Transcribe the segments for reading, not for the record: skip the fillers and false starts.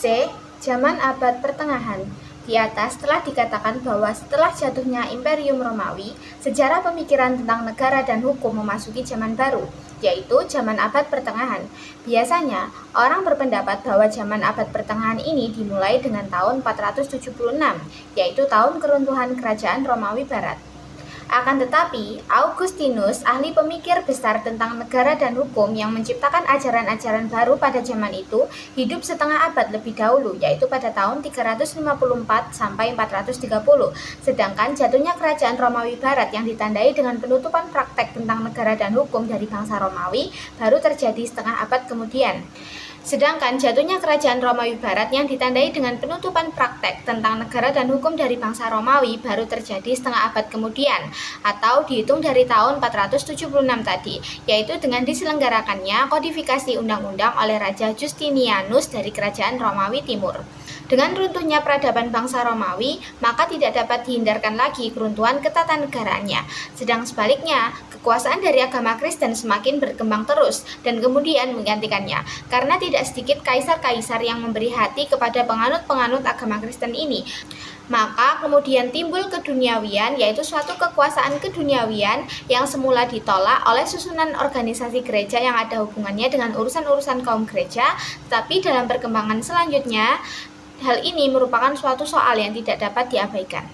C. Zaman abad pertengahan. Di atas telah dikatakan bahwa setelah jatuhnya Imperium Romawi, sejarah pemikiran tentang negara dan hukum memasuki zaman baru, yaitu zaman abad pertengahan. Biasanya, orang berpendapat bahwa zaman abad pertengahan ini dimulai dengan tahun 476, yaitu tahun keruntuhan kerajaan Romawi Barat. Akan tetapi, Augustinus, ahli pemikir besar tentang negara dan hukum yang menciptakan ajaran-ajaran baru pada zaman itu, hidup setengah abad lebih dahulu, yaitu pada tahun 354 sampai 430. Sedangkan jatuhnya kerajaan Romawi Barat yang ditandai dengan penutupan praktek tentang negara dan hukum dari bangsa Romawi baru terjadi setengah abad kemudian. Sedangkan jatuhnya kerajaan Romawi Barat yang ditandai dengan penutupan praktek tentang negara dan hukum dari bangsa Romawi baru terjadi setengah abad kemudian, atau dihitung dari tahun 476 tadi, yaitu dengan diselenggarakannya kodifikasi undang-undang oleh Raja Justinianus dari kerajaan Romawi Timur. Dengan runtuhnya peradaban bangsa Romawi, maka tidak dapat dihindarkan lagi keruntuhan ketatanegaraannya. Sedang sebaliknya, kekuasaan dari agama Kristen semakin berkembang terus dan kemudian menggantikannya, karena tidak sedikit kaisar-kaisar yang memberi hati kepada penganut-penganut agama Kristen ini. Maka kemudian timbul keduniawian, yaitu suatu kekuasaan keduniawian yang semula ditolak oleh susunan organisasi gereja yang ada hubungannya dengan urusan-urusan kaum gereja, tetapi dalam perkembangan selanjutnya, hal ini merupakan suatu soal yang tidak dapat diabaikan.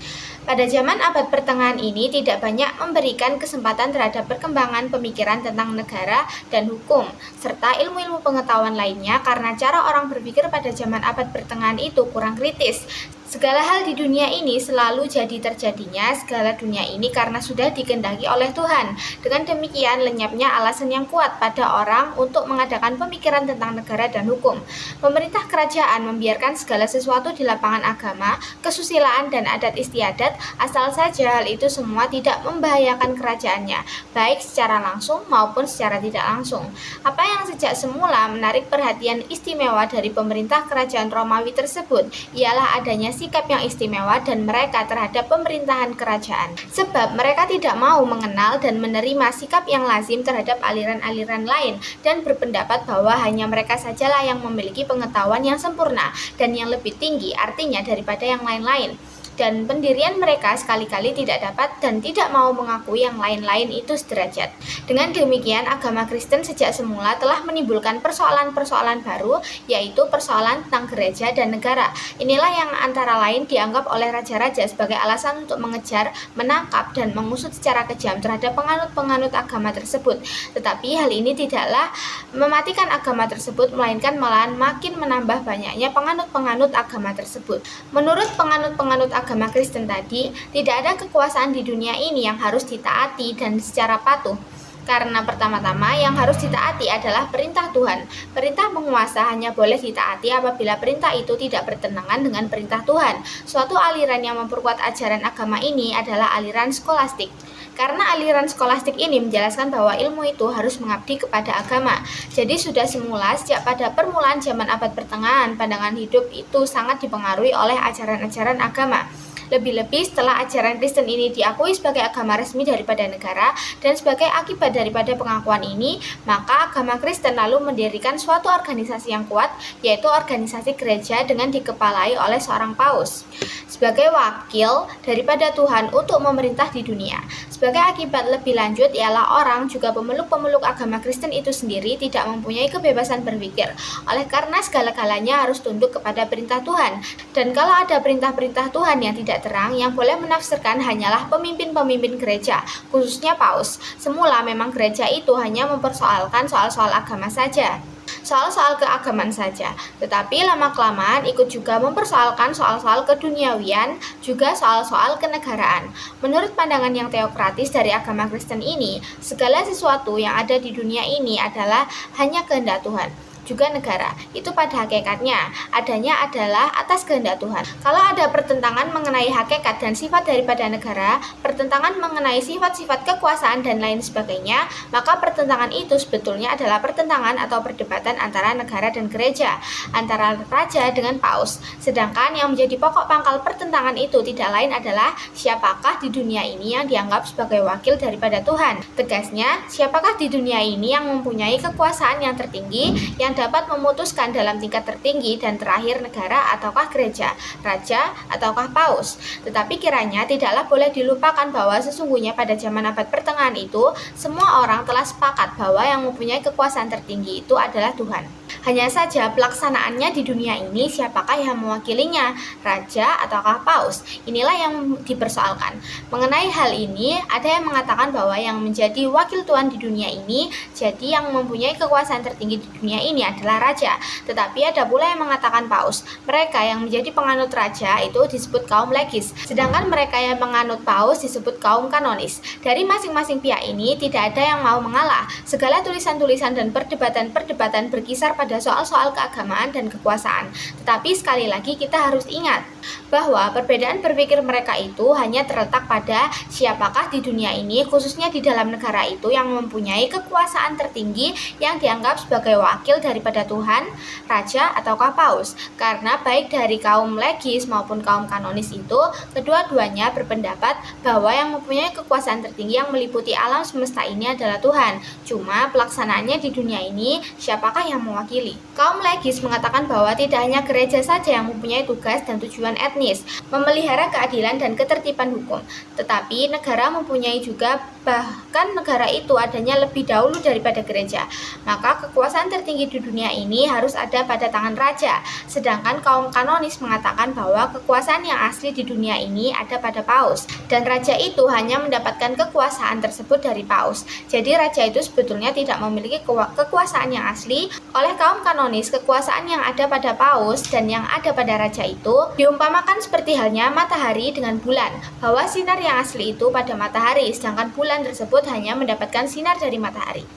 Pada zaman abad pertengahan ini tidak banyak memberikan kesempatan terhadap perkembangan pemikiran tentang negara dan hukum, serta ilmu-ilmu pengetahuan lainnya karena cara orang berpikir pada zaman abad pertengahan itu kurang kritis. Segala hal di dunia ini selalu jadi terjadinya segala dunia ini karena sudah dikehendaki oleh Tuhan. Dengan demikian lenyapnya alasan yang kuat pada orang untuk mengadakan pemikiran tentang negara dan hukum. Pemerintah kerajaan membiarkan segala sesuatu di lapangan agama, kesusilaan dan adat istiadat, asal saja hal itu semua tidak membahayakan kerajaannya, baik secara langsung maupun secara tidak langsung. Apa yang sejak semula menarik perhatian istimewa dari pemerintah kerajaan Romawi tersebut ialah adanya sikap yang istimewa dan mereka terhadap pemerintahan kerajaan. Sebab mereka tidak mau mengenal dan menerima sikap yang lazim terhadap aliran-aliran lain dan berpendapat bahwa hanya mereka sajalah yang memiliki pengetahuan yang sempurna dan yang lebih tinggi artinya daripada yang lain-lain. Dan pendirian mereka sekali-kali tidak dapat dan tidak mau mengakui yang lain-lain itu sederajat. Dengan demikian, agama Kristen sejak semula telah menimbulkan persoalan-persoalan baru, yaitu persoalan tentang gereja dan negara. Inilah yang antara lain dianggap oleh raja-raja sebagai alasan untuk mengejar, menangkap, dan mengusut secara kejam terhadap penganut-penganut agama tersebut. Tetapi hal ini tidaklah mematikan agama tersebut, melainkan malahan makin menambah banyaknya penganut-penganut agama tersebut. Menurut penganut-penganut agama Kristen tadi, tidak ada kekuasaan di dunia ini yang harus ditaati dan secara patuh. Karena pertama-tama yang harus ditaati adalah perintah Tuhan. Perintah penguasa hanya boleh ditaati apabila perintah itu tidak bertentangan dengan perintah Tuhan. Suatu aliran yang memperkuat ajaran agama ini adalah aliran skolastik. Karena aliran skolastik ini menjelaskan bahwa ilmu itu harus mengabdi kepada agama. Jadi sudah semula sejak pada permulaan zaman abad pertengahan, pandangan hidup itu sangat dipengaruhi oleh ajaran-ajaran agama. Lebih-lebih setelah ajaran Kristen ini diakui sebagai agama resmi daripada negara dan sebagai akibat daripada pengakuan ini, maka agama Kristen lalu mendirikan suatu organisasi yang kuat, yaitu organisasi gereja dengan dikepalai oleh seorang paus sebagai wakil daripada Tuhan untuk memerintah di dunia. Sebagai akibat lebih lanjut ialah orang juga pemeluk-pemeluk agama Kristen itu sendiri tidak mempunyai kebebasan berpikir, oleh karena segala-galanya harus tunduk kepada perintah Tuhan. Dan kalau ada perintah-perintah Tuhan yang tidak terang, yang boleh menafsirkan hanyalah pemimpin-pemimpin gereja, khususnya paus. Semula memang gereja itu hanya mempersoalkan soal-soal agama saja, soal-soal keagamaan saja, tetapi lama-kelamaan ikut juga mempersoalkan soal-soal keduniawian, juga soal-soal kenegaraan. Menurut pandangan yang teokratis dari agama Kristen ini, segala sesuatu yang ada di dunia ini adalah hanya kehendak Tuhan. Juga negara, itu pada hakikatnya adanya adalah atas kehendak Tuhan. Kalau ada pertentangan mengenai hakikat dan sifat daripada negara, pertentangan mengenai sifat-sifat kekuasaan dan lain sebagainya, maka pertentangan itu sebetulnya adalah pertentangan atau perdebatan antara negara dan gereja, antara raja dengan paus. Sedangkan yang menjadi pokok pangkal pertentangan itu tidak lain adalah siapakah di dunia ini yang dianggap sebagai wakil daripada Tuhan. Tegasnya, siapakah di dunia ini yang mempunyai kekuasaan yang tertinggi, yang dapat memutuskan dalam tingkat tertinggi dan terakhir negara ataukah gereja, raja ataukah paus. Tetapi kiranya tidaklah boleh dilupakan bahwa sesungguhnya pada zaman abad pertengahan itu, semua orang telah sepakat bahwa yang mempunyai kekuasaan tertinggi itu adalah Tuhan. Hanya saja pelaksanaannya di dunia ini siapakah yang mewakilinya, raja ataukah paus? Inilah yang dipersoalkan. Mengenai hal ini, ada yang mengatakan bahwa yang menjadi wakil Tuhan di dunia ini, jadi yang mempunyai kekuasaan tertinggi di dunia ini adalah raja. Tetapi ada pula yang mengatakan paus. Mereka yang menjadi penganut raja itu disebut kaum legis, sedangkan mereka yang menganut paus disebut kaum kanonis. Dari masing-masing pihak ini tidak ada yang mau mengalah. Segala tulisan-tulisan dan perdebatan-perdebatan berkisar pada soal-soal keagamaan dan kekuasaan. Tetapi sekali lagi kita harus ingat bahwa perbedaan berpikir mereka itu hanya terletak pada siapakah di dunia ini, khususnya di dalam negara itu, yang mempunyai kekuasaan tertinggi yang dianggap sebagai wakil daripada Tuhan, raja ataukah paus. Karena baik dari kaum legis maupun kaum kanonis itu, kedua-duanya berpendapat bahwa yang mempunyai kekuasaan tertinggi yang meliputi alam semesta ini adalah Tuhan. Cuma pelaksanaannya di dunia ini siapakah yang mewakili? Kaum legis mengatakan bahwa tidak hanya gereja saja yang mempunyai tugas dan tujuan etnis, memelihara keadilan dan ketertiban hukum, tetapi negara mempunyai juga, bahkan negara itu adanya lebih dahulu daripada gereja. Maka kekuasaan tertinggi di dunia ini harus ada pada tangan raja, sedangkan kaum kanonis mengatakan bahwa kekuasaan yang asli di dunia ini ada pada paus, dan raja itu hanya mendapatkan kekuasaan tersebut dari paus. Jadi raja itu sebetulnya tidak memiliki kekuasaan yang asli. Oleh kaum kanonis, kekuasaan yang ada pada paus dan yang ada pada raja itu diumpamakan seperti halnya matahari dengan bulan, bahwa sinar yang asli itu pada matahari, sedangkan bulan tersebut hanya mendapatkan sinar dari matahari.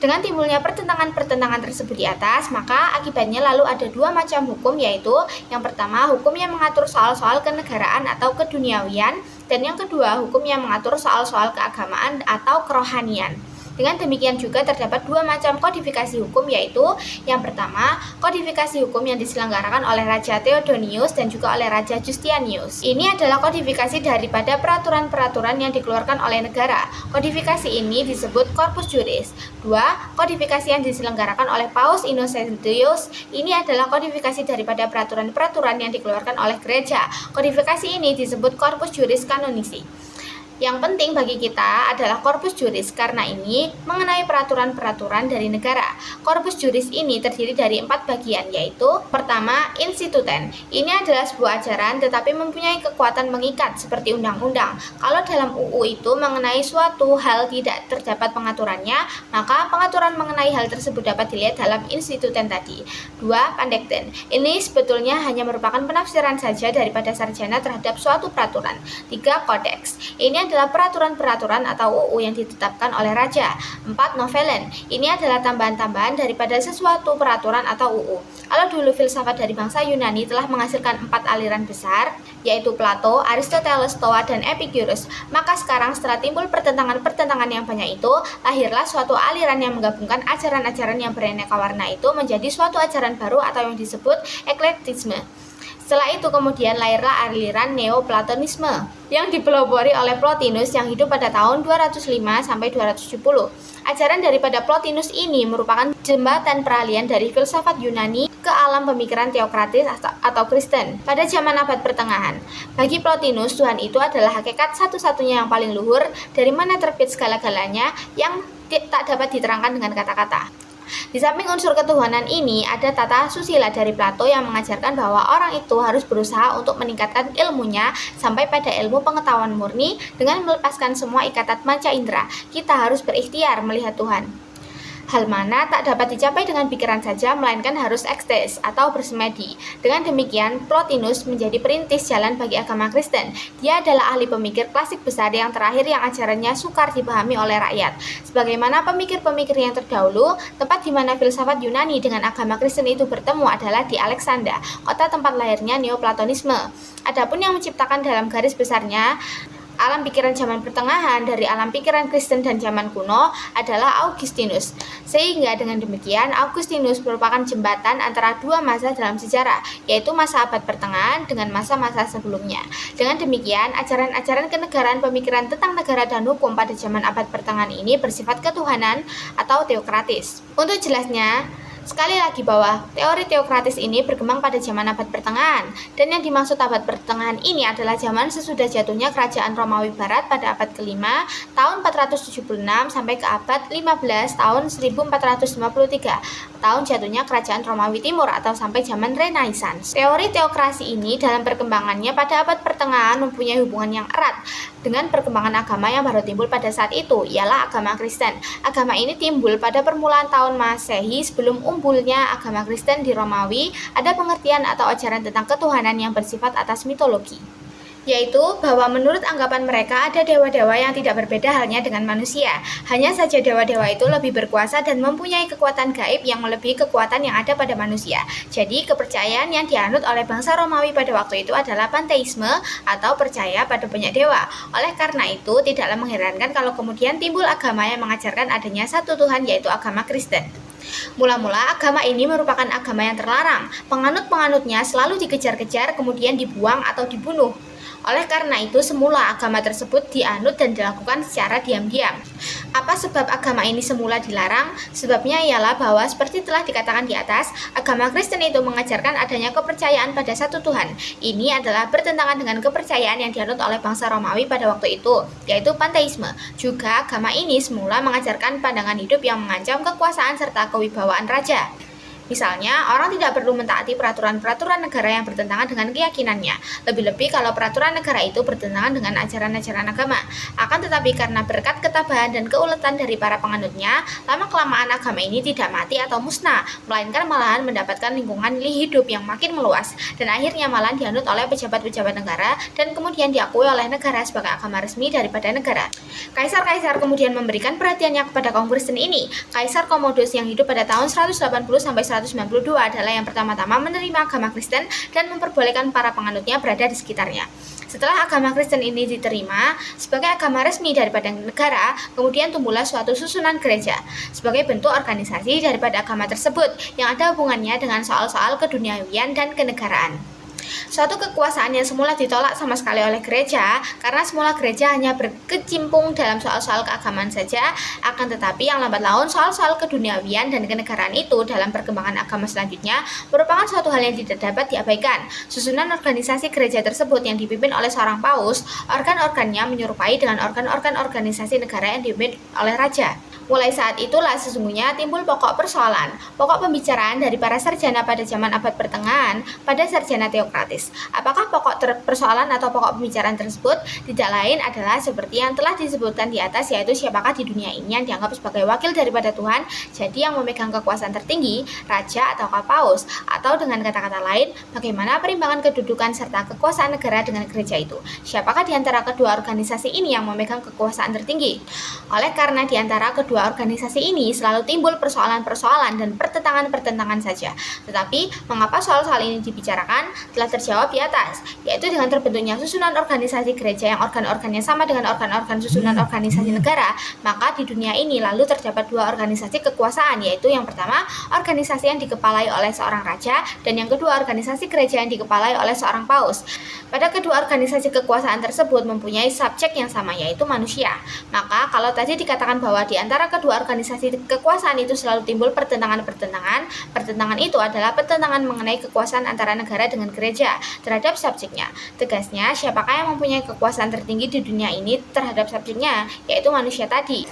Dengan timbulnya pertentangan-pertentangan tersebut di atas, maka akibatnya lalu ada dua macam hukum, yaitu yang pertama hukum yang mengatur soal-soal kenegaraan atau keduniawian, dan yang kedua hukum yang mengatur soal-soal keagamaan atau kerohanian. Dengan demikian juga terdapat dua macam kodifikasi hukum, yaitu yang pertama, kodifikasi hukum yang diselenggarakan oleh Raja Theodonius dan juga oleh Raja Justinianus. Ini adalah kodifikasi daripada peraturan-peraturan yang dikeluarkan oleh negara. Kodifikasi ini disebut corpus juris. Dua, kodifikasi yang diselenggarakan oleh Paus Innocentius. Ini adalah kodifikasi daripada peraturan-peraturan yang dikeluarkan oleh gereja. Kodifikasi ini disebut corpus juris canonici. Yang penting bagi kita adalah corpus juris, karena ini mengenai peraturan-peraturan dari negara. Corpus juris ini terdiri dari 4 bagian, yaitu pertama, instituten. Ini adalah sebuah ajaran tetapi mempunyai kekuatan mengikat seperti undang-undang. Kalau dalam UU itu mengenai suatu hal tidak terdapat pengaturannya, maka pengaturan mengenai hal tersebut dapat dilihat dalam instituten tadi. 2. Pandekten. Ini sebetulnya hanya merupakan penafsiran saja daripada sarjana terhadap suatu peraturan. 3. Kodeks. Ini adalah peraturan-peraturan atau UU yang ditetapkan oleh raja. 4. Novellen. Ini adalah tambahan-tambahan daripada sesuatu peraturan atau UU. Kalau dulu filsafat dari bangsa Yunani telah menghasilkan 4 aliran besar, yaitu Plato, Aristoteles, Stoa, dan Epicurus, maka sekarang setelah timbul pertentangan-pertentangan yang banyak itu, lahirlah suatu aliran yang menggabungkan ajaran-ajaran yang beraneka warna itu menjadi suatu ajaran baru atau yang disebut eklektisme. Setelah itu kemudian lahirlah aliran Neoplatonisme yang dipelopori oleh Plotinus yang hidup pada tahun 205 sampai 270. Ajaran daripada Plotinus ini merupakan jembatan peralihan dari filsafat Yunani ke alam pemikiran teokratis atau Kristen pada zaman abad pertengahan. Bagi Plotinus, Tuhan itu adalah hakikat satu-satunya yang paling luhur, dari mana terbit segala-galanya yang tak dapat diterangkan dengan kata-kata. Di samping unsur ketuhanan ini, ada tata susila dari Plato yang mengajarkan bahwa orang itu harus berusaha untuk meningkatkan ilmunya sampai pada ilmu pengetahuan murni dengan melepaskan semua ikatan panca indera. Kita harus berikhtiar melihat Tuhan. Hal mana tak dapat dicapai dengan pikiran saja, melainkan harus ekses atau bersemedi. Dengan demikian, Plotinus menjadi perintis jalan bagi agama Kristen. Dia adalah ahli pemikir klasik besar yang terakhir yang ajarannya sukar dipahami oleh rakyat. Sebagaimana pemikir-pemikir yang terdahulu, tempat di mana filsafat Yunani dengan agama Kristen itu bertemu adalah di Alexandria, kota tempat lahirnya Neoplatonisme. Adapun yang menciptakan dalam garis besarnya alam pikiran zaman pertengahan dari alam pikiran Kristen dan zaman kuno adalah Augustinus. Sehingga dengan demikian Augustinus merupakan jembatan antara dua masa dalam sejarah, yaitu masa abad pertengahan dengan masa-masa sebelumnya. Dengan demikian, ajaran-ajaran kenegaraan pemikiran tentang negara dan hukum pada zaman abad pertengahan ini bersifat ketuhanan atau teokratis. Untuk jelasnya, Sekali lagi bahwa teori teokratis ini berkembang pada zaman abad pertengahan, dan yang dimaksud abad pertengahan ini adalah zaman sesudah jatuhnya kerajaan Romawi Barat pada abad ke-5 tahun 476 sampai ke abad 15 tahun 1453 tahun jatuhnya kerajaan Romawi Timur atau sampai zaman Renaissance. Teori teokrasi ini dalam perkembangannya pada abad pertengahan mempunyai hubungan yang erat dengan perkembangan agama yang baru timbul pada saat itu, ialah agama Kristen. Agama ini timbul pada permulaan tahun Masehi sebelum umbulnya agama Kristen di Romawi. Ada pengertian atau ajaran tentang ketuhanan yang bersifat atas mitologi, yaitu bahwa menurut anggapan mereka ada dewa-dewa yang tidak berbeda halnya dengan manusia. Hanya saja dewa-dewa itu lebih berkuasa dan mempunyai kekuatan gaib yang melebihi kekuatan yang ada pada manusia. Jadi kepercayaan yang dianut oleh bangsa Romawi pada waktu itu adalah panteisme atau percaya pada banyak dewa. Oleh karena itu tidaklah mengherankan kalau kemudian timbul agama yang mengajarkan adanya satu Tuhan, yaitu agama Kristen. Mula-mula agama ini merupakan agama yang terlarang. Penganut-penganutnya selalu dikejar-kejar kemudian dibuang atau dibunuh. Oleh karena itu semula agama tersebut dianut dan dilakukan secara diam-diam. Apa sebab agama ini semula dilarang? Sebabnya ialah bahwa seperti telah dikatakan di atas, agama Kristen itu mengajarkan adanya kepercayaan pada satu Tuhan. Ini adalah bertentangan dengan kepercayaan yang dianut oleh bangsa Romawi pada waktu itu, yaitu panteisme. Juga agama ini semula mengajarkan pandangan hidup yang mengancam kekuasaan serta kewibawaan raja. Misalnya, orang tidak perlu mentaati peraturan-peraturan negara yang bertentangan dengan keyakinannya, lebih-lebih kalau peraturan negara itu bertentangan dengan ajaran-ajaran agama. Akan tetapi karena berkat ketabahan dan keuletan dari para penganutnya, lama-kelamaan agama ini tidak mati atau musnah, melainkan malahan mendapatkan lingkungan hidup yang makin meluas, dan akhirnya malahan dianut oleh pejabat-pejabat negara dan kemudian diakui oleh negara sebagai agama resmi daripada negara. Kaisar-kaisar kemudian memberikan perhatiannya kepada kaum Kristen ini. Kaisar Commodus yang hidup pada tahun 180-192 adalah yang pertama-tama menerima agama Kristen dan memperbolehkan para penganutnya berada di sekitarnya. Setelah agama Kristen ini diterima sebagai agama resmi daripada negara, kemudian tumbuhlah suatu susunan gereja sebagai bentuk organisasi daripada agama tersebut yang ada hubungannya dengan soal-soal keduniawian dan kenegaraan. Suatu kekuasaan yang semula ditolak sama sekali oleh gereja, karena semula gereja hanya berkecimpung dalam soal-soal keagamaan saja, akan tetapi yang lambat laun soal-soal keduniawian dan kenegaraan itu dalam perkembangan agama selanjutnya merupakan suatu hal yang tidak dapat diabaikan. Susunan organisasi gereja tersebut yang dipimpin oleh seorang paus, organ-organnya menyerupai dengan organ-organ organisasi negara yang dipimpin oleh raja. Mulai saat itulah sesungguhnya timbul pokok persoalan, pokok pembicaraan dari para sarjana pada zaman abad pertengahan pada sarjana teokratis. Apakah pokok persoalan atau pokok pembicaraan tersebut? Tidak lain adalah seperti yang telah disebutkan di atas, yaitu siapakah di dunia ini yang dianggap sebagai wakil daripada Tuhan, jadi yang memegang kekuasaan tertinggi, raja atau paus, atau dengan kata-kata lain, bagaimana perimbangan kedudukan serta kekuasaan negara dengan gereja itu. Siapakah di antara kedua organisasi ini yang memegang kekuasaan tertinggi? Oleh karena di antara kedua organisasi ini selalu timbul persoalan-persoalan dan pertentangan-pertentangan saja. Tetapi, mengapa soal-soal ini dibicarakan telah terjawab di atas, yaitu dengan terbentuknya susunan organisasi gereja yang organ-organnya sama dengan organ-organ susunan organisasi negara, maka di dunia ini lalu terdapat dua organisasi kekuasaan, yaitu yang pertama, organisasi yang dikepalai oleh seorang raja, dan yang kedua, organisasi gereja yang dikepalai oleh seorang paus. Pada kedua organisasi kekuasaan tersebut mempunyai subjek yang sama, yaitu manusia. Maka, kalau tadi dikatakan bahwa di antara kedua organisasi kekuasaan itu selalu timbul pertentangan-pertentangan. Pertentangan itu adalah pertentangan mengenai kekuasaan antara negara dengan gereja terhadap subjeknya. Tegasnya, siapakah yang mempunyai kekuasaan tertinggi di dunia ini terhadap subjeknya, yaitu manusia tadi.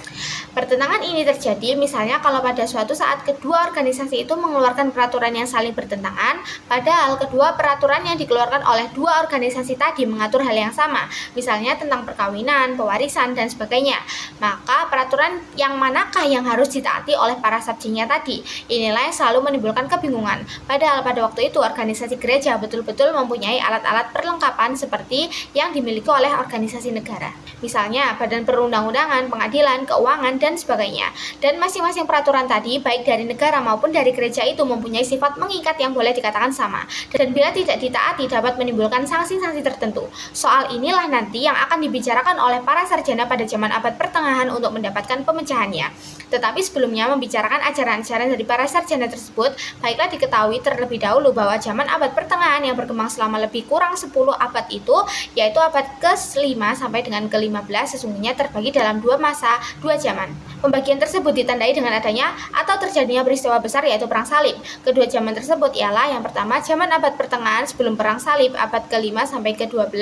Pertentangan ini terjadi misalnya kalau pada suatu saat kedua organisasi itu mengeluarkan peraturan yang saling bertentangan, padahal kedua peraturan yang dikeluarkan oleh dua organisasi tadi mengatur hal yang sama, misalnya tentang perkawinan, pewarisan, dan sebagainya. Maka peraturan yang manakah yang harus ditaati oleh para subjeknya tadi? Inilah yang selalu menimbulkan kebingungan. Padahal pada waktu itu organisasi gereja betul-betul mempunyai alat-alat perlengkapan seperti yang dimiliki oleh organisasi negara. Misalnya badan perundang-undangan, pengadilan, keuangan, dan sebagainya. Dan masing-masing peraturan tadi baik dari negara maupun dari gereja itu mempunyai sifat mengikat yang boleh dikatakan sama. Dan bila tidak ditaati dapat menimbulkan sanksi-sanksi tertentu. Soal inilah nanti yang akan dibicarakan oleh para sarjana pada zaman abad pertengahan untuk mendapatkan pemecahannya. Tetapi sebelumnya membicarakan ajaran-ajaran dari para sarjana tersebut, baiklah diketahui terlebih dahulu bahwa zaman abad pertengahan yang berkembang selama lebih kurang 10 abad itu, yaitu abad ke-5 sampai dengan ke-15, sesungguhnya terbagi dalam dua masa, dua zaman. Pembagian tersebut ditandai dengan adanya atau terjadinya peristiwa besar, yaitu Perang Salib. Kedua zaman tersebut ialah yang pertama zaman abad pertengahan sebelum Perang Salib, abad ke-5 sampai ke-12,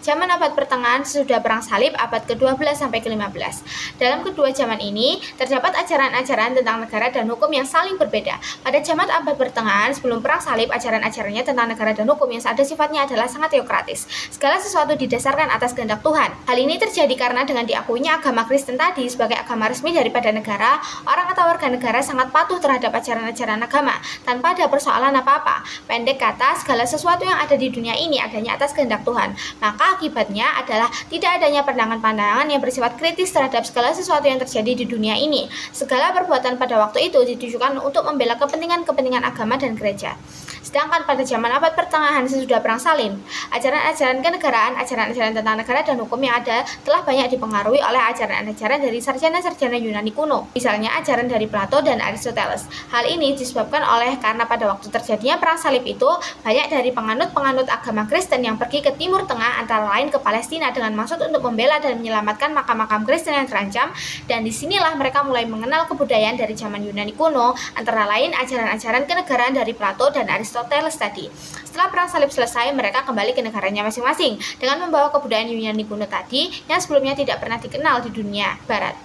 zaman abad pertengahan sesudah Perang Salib, abad ke-12 sampai ke-15. Dalam kedua zaman ini, terdapat ajaran-ajaran tentang negara dan hukum yang saling berbeda. Pada zaman abad pertengahan sebelum Perang Salib, ajaran-ajarannya tentang negara dan hukum yang ada sifatnya adalah sangat teokratis. Segala sesuatu didasarkan atas kehendak Tuhan. Hal ini terjadi karena dengan diakuinya agama Kristen tadi sebagai agama resmi daripada negara, orang atau warga negara sangat patuh terhadap ajaran-ajaran agama tanpa ada persoalan apa-apa. Pendek kata, segala sesuatu yang ada di dunia ini adanya atas kehendak Tuhan. Maka akibatnya adalah tidak adanya pandangan-pandangan yang bersifat kritis terhadap segala sesuatu yang terjadi di dunia ini. Segala perbuatan pada waktu itu ditujukan untuk membela kepentingan-kepentingan agama dan gereja. Sedangkan pada zaman abad pertengahan sesudah Perang Salib, ajaran-ajaran kenegaraan, ajaran-ajaran tentang negara dan hukum yang ada telah banyak dipengaruhi oleh ajaran-ajaran dari sarjana-sarjana Yunani kuno, misalnya ajaran dari Plato dan Aristoteles. Hal ini disebabkan karena pada waktu terjadinya Perang Salib itu, banyak dari penganut-penganut agama Kristen yang pergi ke Timur Tengah, antara lain ke Palestina, dengan maksud untuk membela dan menyelamatkan makam-makam Kristen yang terancam, dan disinilah mereka mulai mengenal kebudayaan dari zaman Yunani kuno, antara lain ajaran-ajaran kenegaraan dari Plato dan Aristoteles tadi. Setelah Perang Salib selesai, mereka kembali ke negaranya masing-masing dengan membawa kebudayaan Yunani kuno tadi yang sebelumnya tidak pernah dikenal di dunia Barat.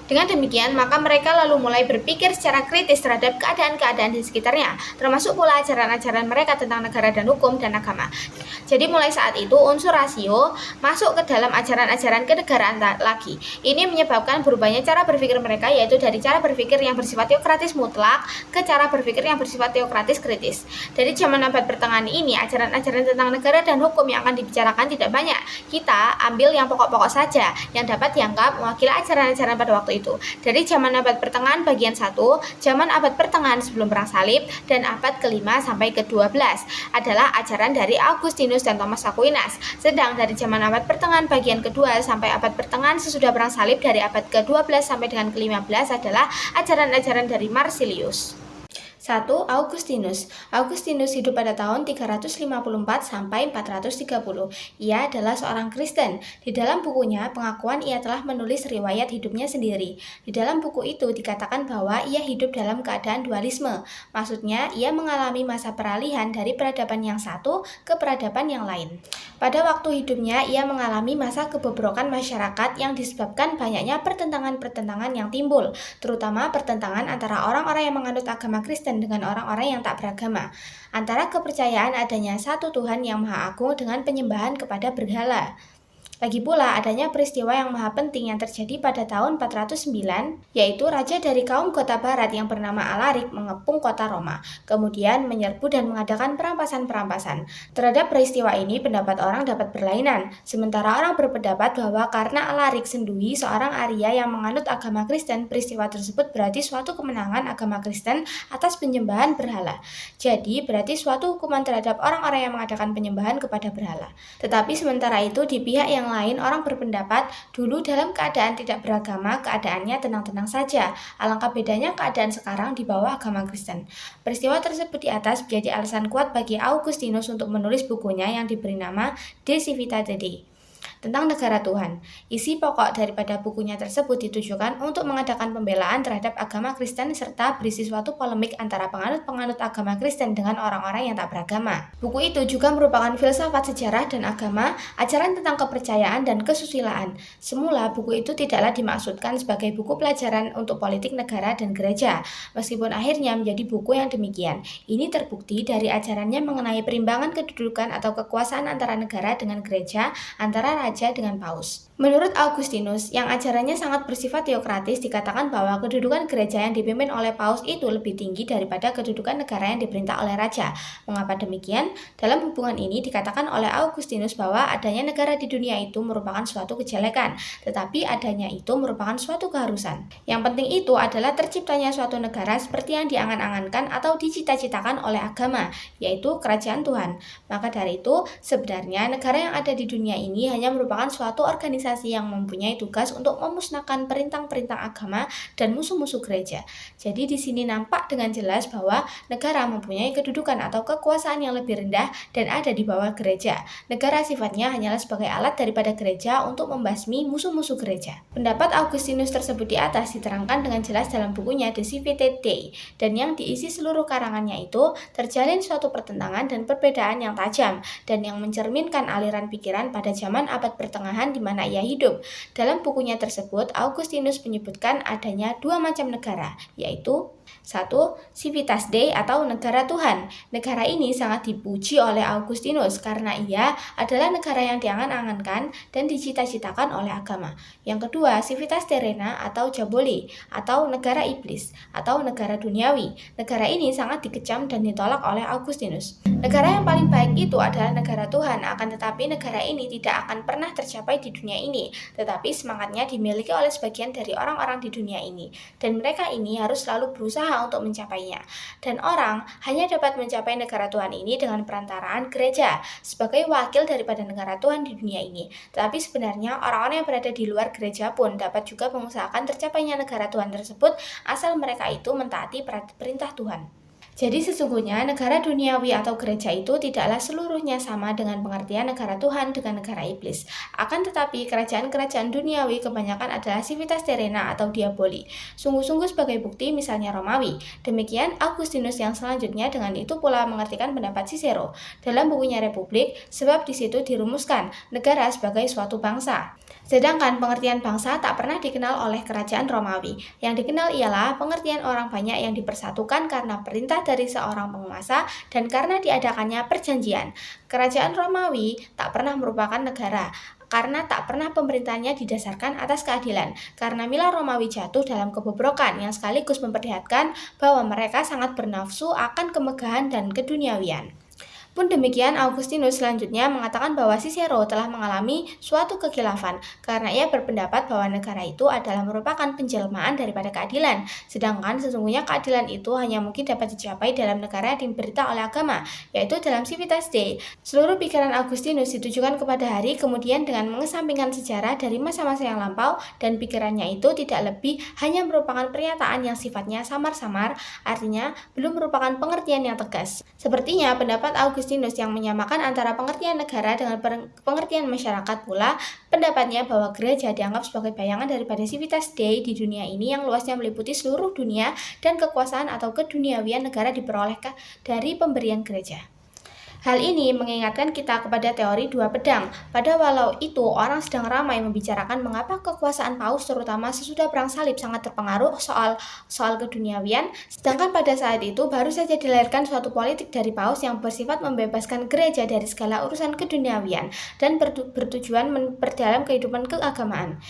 Dengan demikian, maka mereka lalu mulai berpikir secara kritis terhadap keadaan-keadaan di sekitarnya, termasuk pula ajaran-ajaran mereka tentang negara dan hukum dan agama. Jadi mulai saat itu unsur rasio masuk ke dalam ajaran-ajaran kenegaraan lagi. Ini menyebabkan berubahnya cara berpikir mereka, yaitu dari cara berpikir yang bersifat teokratis mutlak ke cara berpikir yang bersifat teokratis kritis. Dari zaman abad pertengahan ini, ajaran-ajaran tentang negara dan hukum yang akan dibicarakan tidak banyak. Kita ambil yang pokok-pokok saja yang dapat dianggap mewakili ajaran-ajaran pada waktu itu. Dari zaman abad pertengahan bagian 1, zaman abad pertengahan sebelum Perang Salib, dan abad ke-5 sampai ke-12 adalah ajaran dari Augustinus dan Thomas Aquinas. Sedang dari zaman abad pertengahan bagian kedua sampai abad pertengahan sesudah Perang Salib, dari abad ke-12 sampai dengan ke-15 adalah ajaran-ajaran dari Marsilius. 1. Augustinus. Augustinus hidup pada tahun 354 sampai 430. Ia adalah seorang Kristen. Di dalam bukunya Pengakuan ia telah menulis riwayat hidupnya sendiri. Di dalam buku itu dikatakan bahwa ia hidup dalam keadaan dualisme. Maksudnya, ia mengalami masa peralihan dari peradaban yang satu ke peradaban yang lain. Pada waktu hidupnya, ia mengalami masa kebobrokan masyarakat yang disebabkan banyaknya pertentangan-pertentangan yang timbul, terutama pertentangan antara orang-orang yang menganut agama Kristen dengan orang-orang yang tak beragama, antara kepercayaan adanya satu Tuhan yang Maha Agung dengan penyembahan kepada berhala. Lagi pula adanya peristiwa yang maha penting yang terjadi pada tahun 409, yaitu raja dari kaum kota barat yang bernama Alaric mengepung kota Roma, kemudian menyerbu dan mengadakan perampasan-perampasan. Terhadap peristiwa ini pendapat orang dapat berlainan, sementara orang berpendapat bahwa karena Alaric sendiri seorang Arya yang menganut agama Kristen, peristiwa tersebut berarti suatu kemenangan agama Kristen atas penyembahan berhala. Jadi berarti suatu hukuman terhadap orang-orang yang mengadakan penyembahan kepada berhala. Tetapi sementara itu di pihak yang lain, orang berpendapat dulu dalam keadaan tidak beragama, keadaannya tenang-tenang saja. Alangkah bedanya keadaan sekarang di bawah agama Kristen. Peristiwa tersebut di atas menjadi alasan kuat bagi Augustinus untuk menulis bukunya yang diberi nama De Civitate Dei, tentang negara Tuhan. Isi pokok daripada bukunya tersebut ditujukan untuk mengadakan pembelaan terhadap agama Kristen serta berisi suatu polemik antara penganut-penganut agama Kristen dengan orang-orang yang tak beragama. Buku itu juga merupakan filsafat sejarah dan agama, ajaran tentang kepercayaan dan kesusilaan. Semula buku itu tidaklah dimaksudkan sebagai buku pelajaran untuk politik negara dan gereja, meskipun akhirnya menjadi buku yang demikian. Ini terbukti dari ajarannya mengenai perimbangan kedudukan atau kekuasaan antara negara dengan gereja, antara raja dengan paus. Menurut Augustinus, yang ajarannya sangat bersifat teokratis, dikatakan bahwa kedudukan gereja yang dipimpin oleh paus itu lebih tinggi daripada kedudukan negara yang diperintah oleh raja. Mengapa demikian? Dalam hubungan ini dikatakan oleh Augustinus bahwa adanya negara di dunia itu merupakan suatu kejelekan, tetapi adanya itu merupakan suatu keharusan. Yang penting itu adalah terciptanya suatu negara seperti yang diangan-angankan atau dicita-citakan oleh agama, yaitu kerajaan Tuhan. Maka dari itu, sebenarnya negara yang ada di dunia ini hanya merupakan merupakan suatu organisasi yang mempunyai tugas untuk memusnahkan perintah-perintah agama dan musuh-musuh gereja. Jadi di sini nampak dengan jelas bahwa negara mempunyai kedudukan atau kekuasaan yang lebih rendah dan ada di bawah gereja. Negara sifatnya hanyalah sebagai alat daripada gereja untuk membasmi musuh-musuh gereja. Pendapat Augustinus tersebut di atas diterangkan dengan jelas dalam bukunya The Civitate Dei, dan yang diisi seluruh karangannya itu terjalin suatu pertentangan dan perbedaan yang tajam dan yang mencerminkan aliran pikiran pada zaman abad pertengahan di mana ia hidup. Dalam bukunya tersebut, Augustinus menyebutkan adanya dua macam negara, yaitu 1. Civitas Dei atau negara Tuhan. Negara ini sangat dipuji oleh Augustinus karena ia adalah negara yang diangan-angankan dan dicita-citakan oleh agama. Yang kedua, Civitas Terrena atau Jaboli atau negara iblis atau negara duniawi. Negara ini sangat dikecam dan ditolak oleh Augustinus. Negara yang paling baik itu adalah negara Tuhan, akan tetapi negara ini tidak akan pernah tercapai di dunia ini, tetapi semangatnya dimiliki oleh sebagian dari orang-orang di dunia ini, dan mereka ini harus selalu berusaha untuk mencapainya. Dan orang hanya dapat mencapai negara Tuhan ini dengan perantaraan gereja sebagai wakil daripada negara Tuhan di dunia ini. Tetapi sebenarnya orang-orang yang berada di luar gereja pun dapat juga mengusahakan tercapainya negara Tuhan tersebut asal mereka itu mentaati perintah Tuhan. Jadi sesungguhnya negara duniawi atau gereja itu tidaklah seluruhnya sama dengan pengertian negara Tuhan dengan negara iblis. Akan tetapi kerajaan-kerajaan duniawi kebanyakan adalah Civitas Terrena atau Diaboli. Sungguh-sungguh sebagai bukti misalnya Romawi. Demikian Augustinus yang selanjutnya dengan itu pula mengartikan pendapat Cicero dalam bukunya Republik, sebab di situ dirumuskan negara sebagai suatu bangsa. Sedangkan pengertian bangsa tak pernah dikenal oleh kerajaan Romawi. Yang dikenal ialah pengertian orang banyak yang dipersatukan karena perintah dari seorang penguasa dan karena diadakannya perjanjian. Kerajaan Romawi tak pernah merupakan negara karena tak pernah pemerintahnya didasarkan atas keadilan. Karena Mila Romawi jatuh dalam kebobrokan yang sekaligus memperlihatkan bahwa mereka sangat bernafsu akan kemegahan dan keduniawian. Pun demikian, Augustinus selanjutnya mengatakan bahwa Cicero telah mengalami suatu kekhilafan karena ia berpendapat bahwa negara itu adalah merupakan penjelmaan daripada keadilan, sedangkan sesungguhnya keadilan itu hanya mungkin dapat dicapai dalam negara yang diberita oleh agama, yaitu dalam Civitas Dei. Seluruh pikiran Augustinus ditujukan kepada hari kemudian dengan mengesampingkan sejarah dari masa-masa yang lampau, dan pikirannya itu tidak lebih hanya merupakan pernyataan yang sifatnya samar-samar, artinya belum merupakan pengertian yang tegas. Sepertinya pendapat Augustinus yang menyamakan antara pengertian negara dengan pengertian masyarakat pula pendapatnya bahwa gereja dianggap sebagai bayangan daripada Civitas Dei di dunia ini yang luasnya meliputi seluruh dunia dan kekuasaan atau keduniawian negara diperoleh dari pemberian gereja. Hal ini mengingatkan kita kepada teori dua pedang. Pada walau itu orang sedang ramai membicarakan mengapa kekuasaan paus terutama sesudah perang salib sangat terpengaruh soal keduniawian, sedangkan pada saat itu baru saja dilahirkan suatu politik dari paus yang bersifat membebaskan gereja dari segala urusan keduniawian dan bertujuan memperdalam kehidupan keagamaan.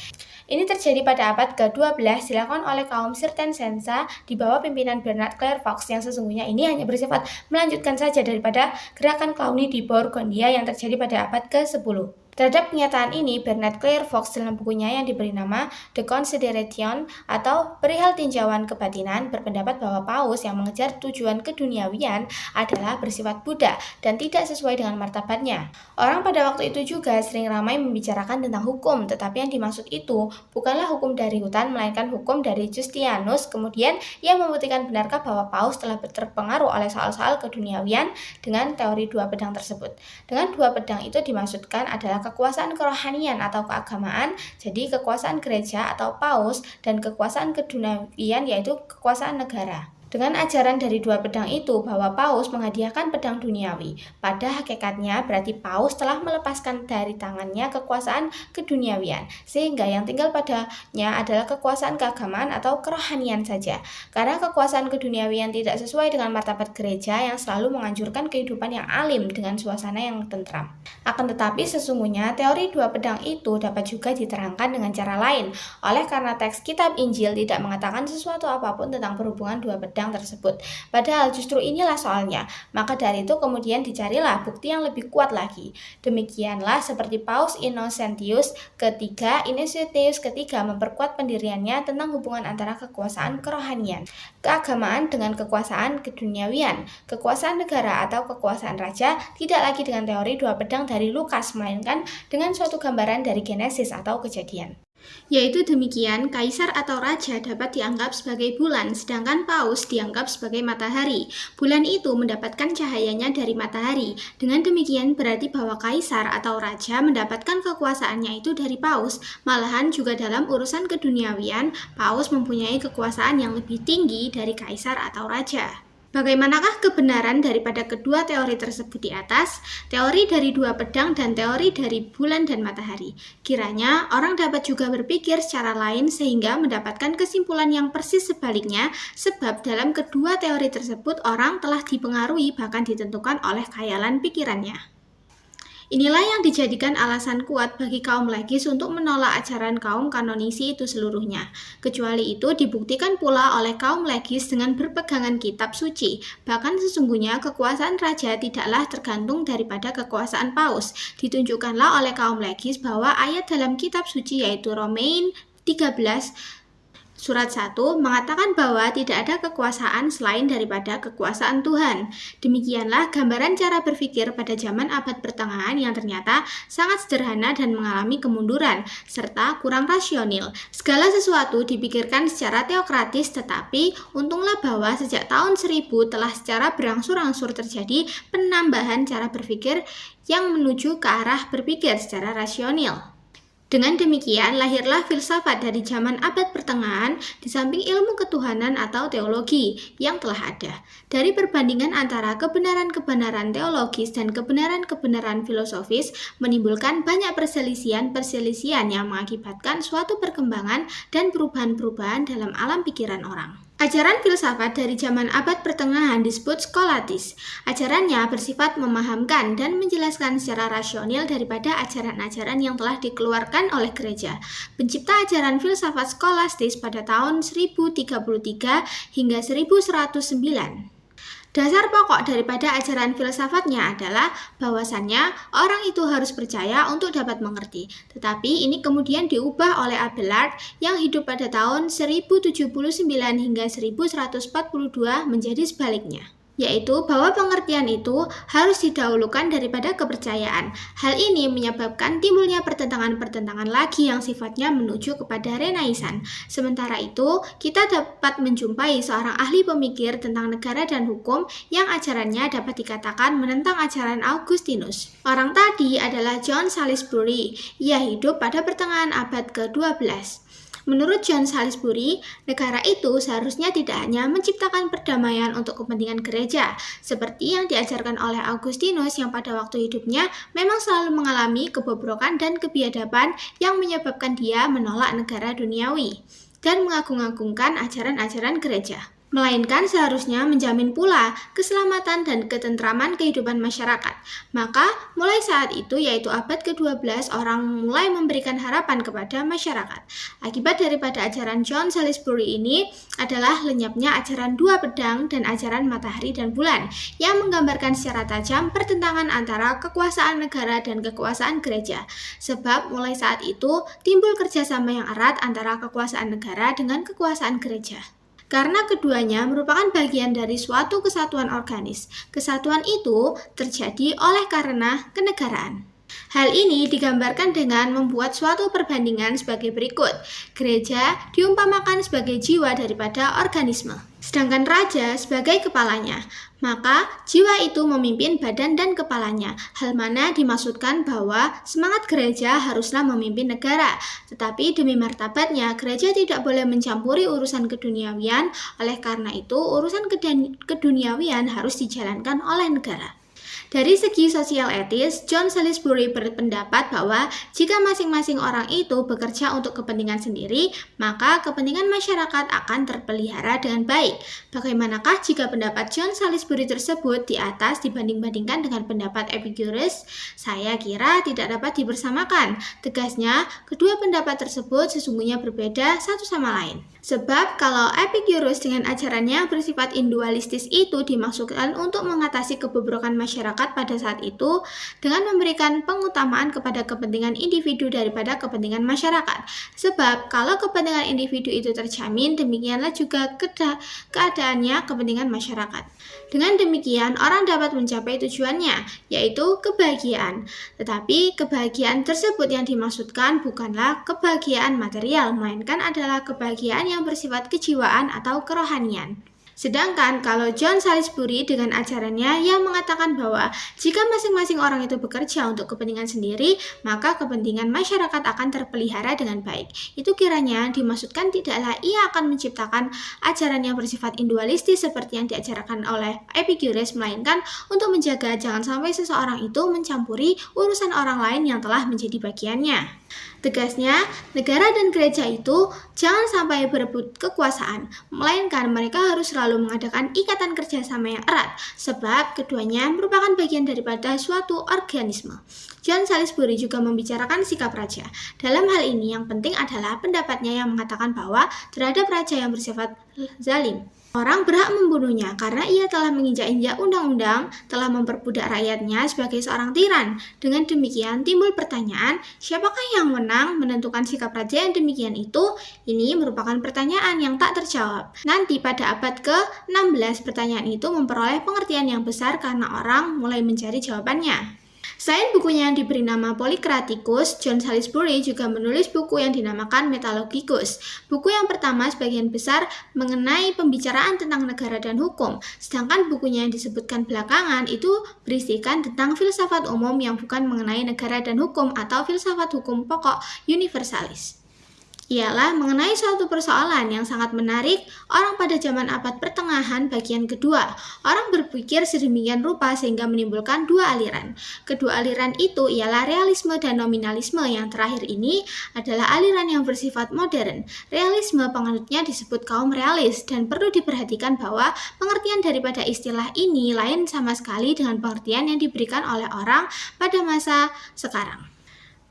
Ini terjadi pada abad ke-12 dilakukan oleh kaum Cisterciense di bawah pimpinan Bernard Clairvaux yang sesungguhnya ini hanya bersifat melanjutkan saja daripada gerakan Cluny di Burgundia yang terjadi pada abad ke-10. Terhadap kenyataan ini, Bernard Clairvaux dalam bukunya yang diberi nama The Consideration atau Perihal Tinjauan Kebatinan berpendapat bahwa paus yang mengejar tujuan keduniawian adalah bersifat Buddha dan tidak sesuai dengan martabatnya. Orang pada waktu itu juga sering ramai membicarakan tentang hukum, tetapi yang dimaksud itu bukanlah hukum dari hutan, melainkan hukum dari Justianus. Kemudian ia membuktikan benarkah bahwa paus telah terpengaruh oleh soal-soal keduniawian dengan teori dua pedang tersebut. Dengan dua pedang itu dimaksudkan adalah kekuasaan kerohanian atau keagamaan, jadi kekuasaan gereja atau paus, dan kekuasaan keduniawian yaitu kekuasaan negara. Dengan ajaran dari dua pedang itu bahwa paus menghadiahkan pedang duniawi, pada hakikatnya berarti paus telah melepaskan dari tangannya kekuasaan keduniawian, sehingga yang tinggal padanya adalah kekuasaan keagamaan atau kerohanian saja. Karena kekuasaan keduniawian tidak sesuai dengan martabat gereja yang selalu menganjurkan kehidupan yang alim dengan suasana yang tentram. Akan tetapi sesungguhnya teori dua pedang itu dapat juga diterangkan dengan cara lain, oleh karena teks kitab Injil tidak mengatakan sesuatu apapun tentang perhubungan dua pedang pedang tersebut. Padahal justru inilah soalnya. Maka dari itu kemudian dicarilah bukti yang lebih kuat lagi. Demikianlah seperti Paus Innocentius ketiga memperkuat pendiriannya tentang hubungan antara kekuasaan kerohanian, keagamaan dengan kekuasaan keduniawian, kekuasaan negara atau kekuasaan raja tidak lagi dengan teori dua pedang dari Lukas, melainkan dengan suatu gambaran dari Genesis atau Kejadian. Yaitu demikian, kaisar atau raja dapat dianggap sebagai bulan, sedangkan paus dianggap sebagai matahari. Bulan itu mendapatkan cahayanya dari matahari. Dengan demikian berarti bahwa kaisar atau raja mendapatkan kekuasaannya itu dari paus. Malahan juga dalam urusan keduniawian, paus mempunyai kekuasaan yang lebih tinggi dari kaisar atau raja. Bagaimanakah kebenaran daripada kedua teori tersebut di atas, teori dari dua pedang dan teori dari bulan dan matahari? Kiranya orang dapat juga berpikir secara lain sehingga mendapatkan kesimpulan yang persis sebaliknya, sebab dalam kedua teori tersebut orang telah dipengaruhi bahkan ditentukan oleh khayalan pikirannya. Inilah yang dijadikan alasan kuat bagi kaum legis untuk menolak ajaran kaum kanonisi itu seluruhnya. Kecuali itu dibuktikan pula oleh kaum legis dengan berpegangan kitab suci. Bahkan sesungguhnya kekuasaan raja tidaklah tergantung daripada kekuasaan paus. Ditunjukkanlah oleh kaum legis bahwa ayat dalam kitab suci yaitu Romain 13 Surat 1 mengatakan bahwa tidak ada kekuasaan selain daripada kekuasaan Tuhan. Demikianlah gambaran cara berpikir pada zaman abad pertengahan yang ternyata sangat sederhana dan mengalami kemunduran, serta kurang rasional. Segala sesuatu dipikirkan secara teokratis, tetapi untunglah bahwa sejak tahun 1000 telah secara berangsur-angsur terjadi penambahan cara berpikir yang menuju ke arah berpikir secara rasional. Dengan demikian, lahirlah filsafat dari zaman abad pertengahan di samping ilmu ketuhanan atau teologi yang telah ada. Dari perbandingan antara kebenaran-kebenaran teologis dan kebenaran-kebenaran filosofis menimbulkan banyak perselisihan yang mengakibatkan suatu perkembangan dan perubahan-perubahan dalam alam pikiran orang. Ajaran filsafat dari zaman abad pertengahan disebut skolatis. Ajarannya bersifat memahamkan dan menjelaskan secara rasional daripada ajaran-ajaran yang telah dikeluarkan oleh gereja. Pencipta ajaran filsafat skolastis pada tahun 1033 hingga 1109. Dasar pokok daripada ajaran filsafatnya adalah bahwasannya orang itu harus percaya untuk dapat mengerti. Tetapi ini kemudian diubah oleh Abelard yang hidup pada tahun 1079 hingga 1142 menjadi sebaliknya. Yaitu bahwa pengertian itu harus didahulukan daripada kepercayaan. Hal ini menyebabkan timbulnya pertentangan-pertentangan lagi yang sifatnya menuju kepada Renaisan. Sementara itu, kita dapat menjumpai seorang ahli pemikir tentang negara dan hukum yang ajarannya dapat dikatakan menentang ajaran Augustinus. Orang tadi adalah John Salisbury. Ia hidup pada pertengahan abad ke-12. Menurut John Salisbury, negara itu seharusnya tidak hanya menciptakan perdamaian untuk kepentingan gereja, seperti yang diajarkan oleh Augustinus yang pada waktu hidupnya memang selalu mengalami kebobrokan dan kebiadaban yang menyebabkan dia menolak negara duniawi dan mengagung-agungkan ajaran-ajaran gereja. Melainkan seharusnya menjamin pula keselamatan dan ketentraman kehidupan masyarakat. Maka mulai saat itu yaitu abad ke-12 orang mulai memberikan harapan kepada masyarakat. Akibat daripada ajaran John Salisbury ini adalah lenyapnya ajaran dua pedang dan ajaran matahari dan bulan yang menggambarkan secara tajam pertentangan antara kekuasaan negara dan kekuasaan gereja. Sebab mulai saat itu timbul kerjasama yang erat antara kekuasaan negara dengan kekuasaan gereja. Karena keduanya merupakan bagian dari suatu kesatuan organis. Kesatuan itu terjadi oleh karena kenegaraan. Hal ini digambarkan dengan membuat suatu perbandingan sebagai berikut. Gereja diumpamakan sebagai jiwa daripada organisme, sedangkan raja sebagai kepalanya. Maka jiwa itu memimpin badan dan kepalanya. Hal mana dimaksudkan bahwa semangat gereja haruslah memimpin negara. Tetapi demi martabatnya, gereja tidak boleh mencampuri urusan keduniawian. Oleh karena itu, urusan keduniawian harus dijalankan oleh negara. Dari segi sosial etis, John Salisbury berpendapat bahwa jika masing-masing orang itu bekerja untuk kepentingan sendiri, maka kepentingan masyarakat akan terpelihara dengan baik. Bagaimanakah jika pendapat John Salisbury tersebut di atas dibanding-bandingkan dengan pendapat Epicurus? Saya kira tidak dapat dibersamakan. Tegasnya, kedua pendapat tersebut sesungguhnya berbeda satu sama lain. Sebab kalau Epicurus dengan ajarannya bersifat individualistis itu dimaksudkan untuk mengatasi kebobrokan masyarakat pada saat itu dengan memberikan pengutamaan kepada kepentingan individu daripada kepentingan masyarakat. Sebab kalau kepentingan individu itu terjamin, demikianlah juga keadaannya kepentingan masyarakat. Dengan demikian, orang dapat mencapai tujuannya, yaitu kebahagiaan. Tetapi kebahagiaan tersebut yang dimaksudkan bukanlah kebahagiaan material, melainkan adalah kebahagiaan yang bersifat kejiwaan atau kerohanian. Sedangkan kalau John Salisbury dengan ajarannya yang mengatakan bahwa jika masing-masing orang itu bekerja untuk kepentingan sendiri, maka kepentingan masyarakat akan terpelihara dengan baik. Itu kiranya dimaksudkan tidaklah ia akan menciptakan ajaran yang bersifat individualistis seperti yang diajarkan oleh Epicurus, melainkan untuk menjaga jangan sampai seseorang itu mencampuri urusan orang lain yang telah menjadi bagiannya. Tegasnya, negara dan gereja itu jangan sampai berebut kekuasaan, melainkan mereka harus selalu mengadakan ikatan kerjasama yang erat, sebab keduanya merupakan bagian daripada suatu organisme. John Salisbury juga membicarakan sikap raja. Dalam hal ini yang penting adalah pendapatnya yang mengatakan bahwa terhadap raja yang bersifat zalim, orang berhak membunuhnya karena ia telah menginjak-injak undang-undang, telah memperbudak rakyatnya sebagai seorang tiran. Dengan demikian timbul pertanyaan, siapakah yang menang menentukan sikap raja yang demikian itu? Ini merupakan pertanyaan yang tak terjawab. Nanti pada abad ke-16 pertanyaan itu memperoleh pengertian yang besar karena orang mulai mencari jawabannya. Selain bukunya yang diberi nama Polycraticus, John Salisbury juga menulis buku yang dinamakan Metalogicus. Buku yang pertama sebagian besar mengenai pembicaraan tentang negara dan hukum, sedangkan bukunya yang disebutkan belakangan itu berisikan tentang filsafat umum yang bukan mengenai negara dan hukum atau filsafat hukum pokok universalis. Ialah mengenai suatu persoalan yang sangat menarik orang pada zaman abad pertengahan bagian kedua. Orang berpikir sedemikian rupa sehingga menimbulkan dua aliran. Kedua aliran itu ialah realisme dan nominalisme. Yang terakhir ini adalah aliran yang bersifat modern. Realisme penganutnya disebut kaum realis dan perlu diperhatikan bahwa pengertian daripada istilah ini lain sama sekali dengan pengertian yang diberikan oleh orang pada masa sekarang.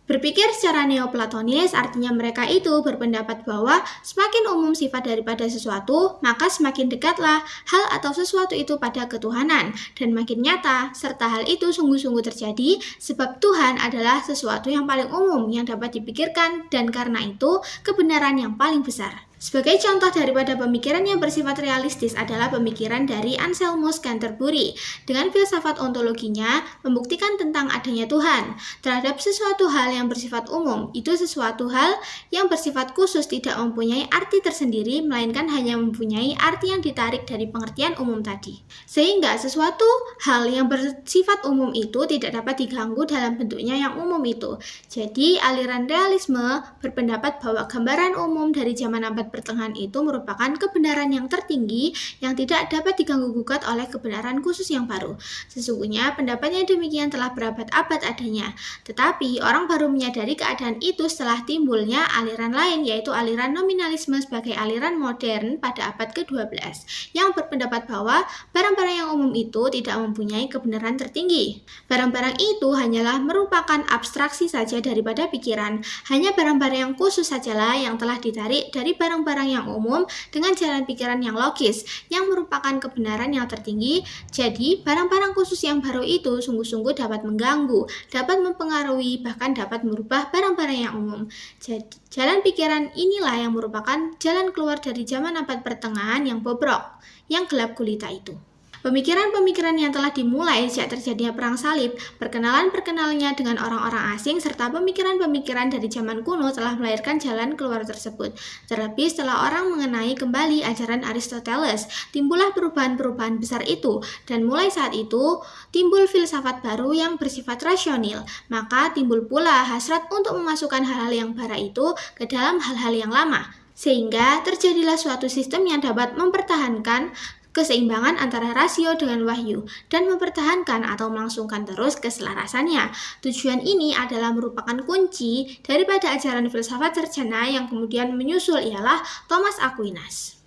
Berpikir secara neoplatonis artinya mereka itu berpendapat bahwa semakin umum sifat daripada sesuatu, maka semakin dekatlah hal atau sesuatu itu pada ketuhanan, dan makin nyata, serta hal itu sungguh-sungguh terjadi, sebab Tuhan adalah sesuatu yang paling umum yang dapat dipikirkan, dan karena itu kebenaran yang paling besar. Sebagai contoh daripada pemikiran yang bersifat realistis adalah pemikiran dari Anselmus Canterbury. Dengan filsafat ontologinya, membuktikan tentang adanya Tuhan. Terhadap sesuatu hal yang bersifat umum, itu sesuatu hal yang bersifat khusus tidak mempunyai arti tersendiri, melainkan hanya mempunyai arti yang ditarik dari pengertian umum tadi. Sehingga sesuatu hal yang bersifat umum itu tidak dapat diganggu dalam bentuknya yang umum itu. Jadi, aliran realisme berpendapat bahwa gambaran umum dari zaman abad pertengahan itu merupakan kebenaran yang tertinggi yang tidak dapat diganggu-gugat oleh kebenaran khusus yang baru. Sesungguhnya pendapatnya demikian telah berabad-abad adanya. Tetapi orang baru menyadari keadaan itu setelah timbulnya aliran lain, yaitu aliran nominalisme sebagai aliran modern pada abad ke-12 yang berpendapat bahwa barang-barang yang umum itu tidak mempunyai kebenaran tertinggi. Barang-barang itu hanyalah merupakan abstraksi saja daripada pikiran. Hanya barang-barang yang khusus sajalah yang telah ditarik dari barang-barang yang umum dengan jalan pikiran yang logis, yang merupakan kebenaran yang tertinggi. Jadi, barang-barang khusus yang baru itu sungguh-sungguh dapat mengganggu, dapat mempengaruhi, bahkan dapat merubah barang-barang yang umum. Jadi, jalan pikiran inilah yang merupakan jalan keluar dari zaman abad pertengahan yang bobrok, yang gelap gulita itu. Pemikiran-pemikiran yang telah dimulai sejak terjadinya perang salib, perkenalan-perkenalannya dengan orang-orang asing, serta pemikiran-pemikiran dari zaman kuno telah melahirkan jalan keluar tersebut. Terlebih setelah orang mengenai kembali ajaran Aristoteles, timbullah perubahan-perubahan besar itu, dan mulai saat itu timbul filsafat baru yang bersifat rasional. Maka timbul pula hasrat untuk memasukkan hal-hal yang bara itu ke dalam hal-hal yang lama, sehingga terjadilah suatu sistem yang dapat mempertahankan keseimbangan antara rasio dengan wahyu, dan mempertahankan atau melangsungkan terus keselarasannya. Tujuan ini adalah merupakan kunci daripada ajaran filsafat sarjana yang kemudian menyusul ialah Thomas Aquinas.